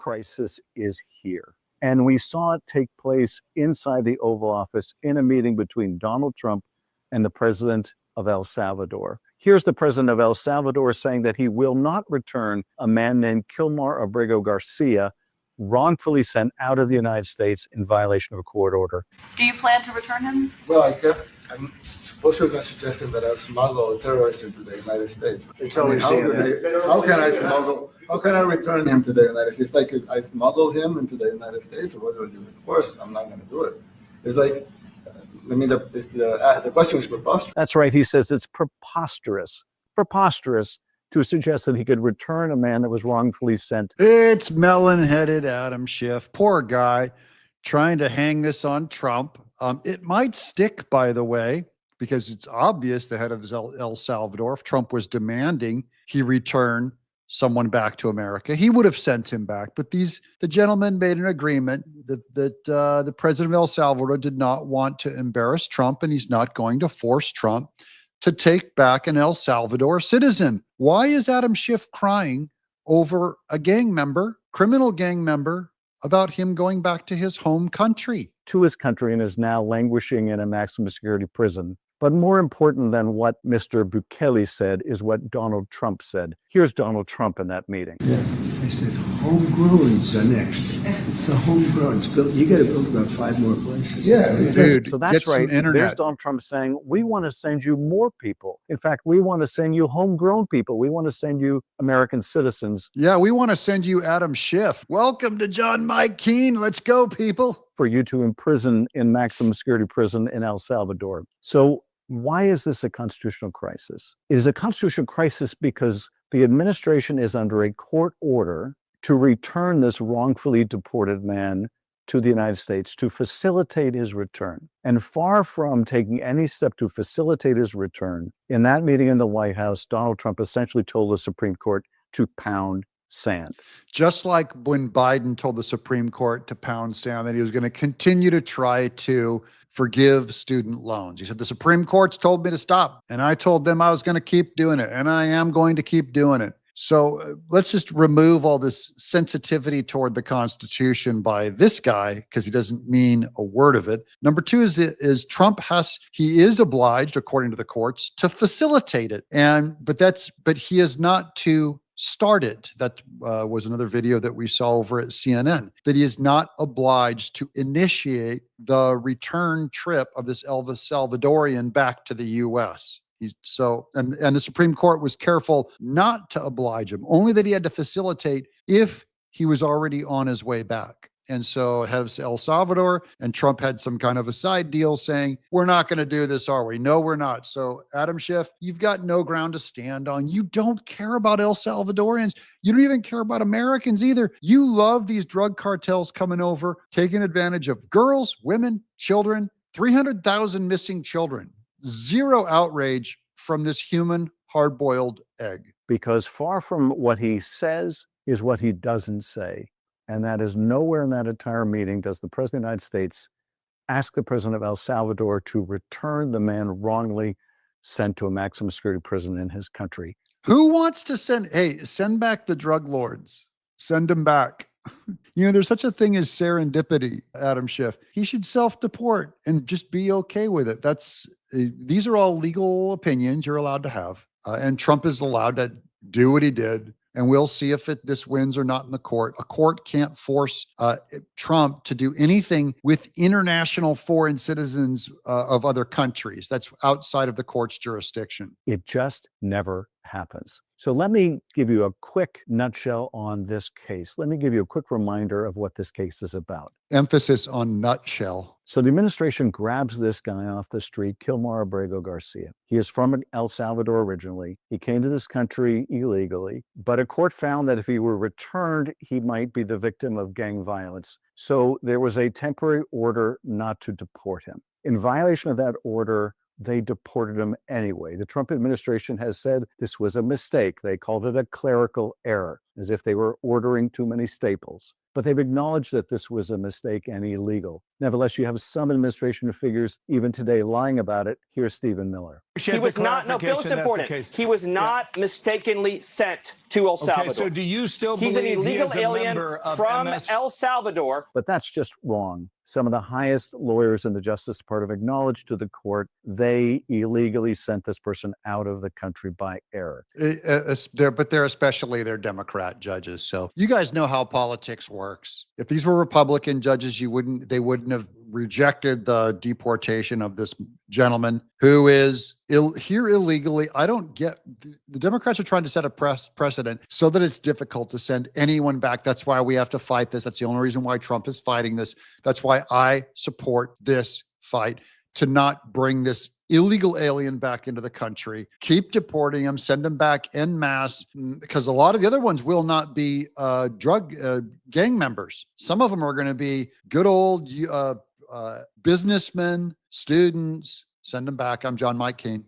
crisis is here. And we saw it take place inside the Oval Office in a meeting between Donald Trump and the president of El Salvador. Here's the president of El Salvador saying that he will not return a man named Kilmar Abrego Garcia, wrongfully sent out of the United States in violation of a court order. Do you plan to return him? Well, I'm supposedly not suggesting that I smuggle a terrorist into the United States. How can I return him to the United States? Like I smuggle him into the United States, or what do I do? Of course, I'm not going to do it. It's like, I mean, the question is preposterous. That's right. He says it's preposterous to suggest that he could return a man that was wrongfully sent. It's melon-headed Adam Schiff. Poor guy, trying to hang this on Trump. It might stick, by the way, because it's obvious the head of El Salvador, if Trump was demanding he return someone back to America, he would have sent him back. But the gentlemen made an agreement that the president of El Salvador did not want to embarrass Trump, and he's not going to force Trump to take back an El Salvador citizen. Why is Adam Schiff crying over a criminal gang member, about him going back to his home country? To his country, and is now languishing in a maximum security prison. But more important than what Mr. Bukele said is what Donald Trump said. Here's Donald Trump in that meeting. Yeah, I said, homegrowns are next. The homegrowns, you got to build about 5 more places. Yeah, dude. So that's right. There's Donald Trump saying, we want to send you more people. In fact, we want to send you homegrown people. We want to send you American citizens. Yeah, we want to send you Adam Schiff. Welcome to John Mike Keane. Let's go, people. For you to imprison in maximum security prison in El Salvador. So why is this a constitutional crisis? It is a constitutional crisis because the administration is under a court order to return this wrongfully deported man to the United States, to facilitate his return. And far from taking any step to facilitate his return, in that meeting in the White House, Donald Trump essentially told the Supreme Court to pound sand. Just like when Biden told the Supreme Court to pound sand, that he was going to continue to try to forgive student loans. He said, the Supreme Court's told me to stop, and I told them I was going to keep doing it, and I am going to keep doing it. So let's just remove all this sensitivity toward the Constitution by this guy, because he doesn't mean a word of it. Number two is Trump he is obliged, according to the courts, to facilitate it. But he is not to start it. That was another video that we saw over at CNN, that he is not obliged to initiate the return trip of this El Salvadorian back to the U.S. And the Supreme Court was careful not to oblige him, only that he had to facilitate if he was already on his way back. And so head of El Salvador and Trump had some kind of a side deal saying, we're not going to do this, are we? No, we're not. So Adam Schiff, you've got no ground to stand on. You don't care about El Salvadorians. You don't even care about Americans either. You love these drug cartels coming over, taking advantage of girls, women, children, 300,000 missing children. Zero outrage from this human hard-boiled egg. Because far from what he says is what he doesn't say. And that is nowhere in that entire meeting does the President of the United States ask the President of El Salvador to return the man wrongly sent to a maximum security prison in his country. Who wants to send back the drug lords? Send them back. There's such a thing as serendipity, Adam Schiff. He should self-deport and just be okay with it. These are all legal opinions you're allowed to have. And Trump is allowed to do what he did. And we'll see if this wins or not in the court. A court can't force Trump to do anything with international foreign citizens of other countries. That's outside of the court's jurisdiction. It just never happens. So let me give you a quick nutshell on this case. Let me give you a quick reminder of what this case is about. Emphasis on nutshell. So the administration grabs this guy off the street, Kilmar Abrego Garcia. He is from El Salvador originally. He came to this country illegally, but a court found that if he were returned, he might be the victim of gang violence. So there was a temporary order not to deport him. In violation of that order, they deported him anyway. The Trump administration has said this was a mistake. They called it a clerical error. as if they were ordering too many staples. But they've acknowledged that this was a mistake and illegal. Nevertheless, you have some administration figures even today lying about it. Here's Stephen Miller. He was not, no, Bill's important. He was not mistakenly sent to El Salvador. Okay, so do you still He's believe an illegal alien from MS? El Salvador? But that's just wrong. Some of the highest lawyers in the Justice Department acknowledged to the court they illegally sent this person out of the country by error. They're especially their Democrat judges. So you guys know how politics works. If these were Republican judges, they wouldn't have rejected the deportation of this gentleman who is here illegally. I don't get, the Democrats are trying to set a precedent so that it's difficult to send anyone back. That's why we have to fight this. That's the only reason why Trump is fighting this. That's why I support this fight, to not bring this illegal alien back into the country. Keep deporting them, send them back en masse, because a lot of the other ones will not be drug gang members. Some of them are going to be good old businessmen, students. Send them back. I'm John Mike Keane.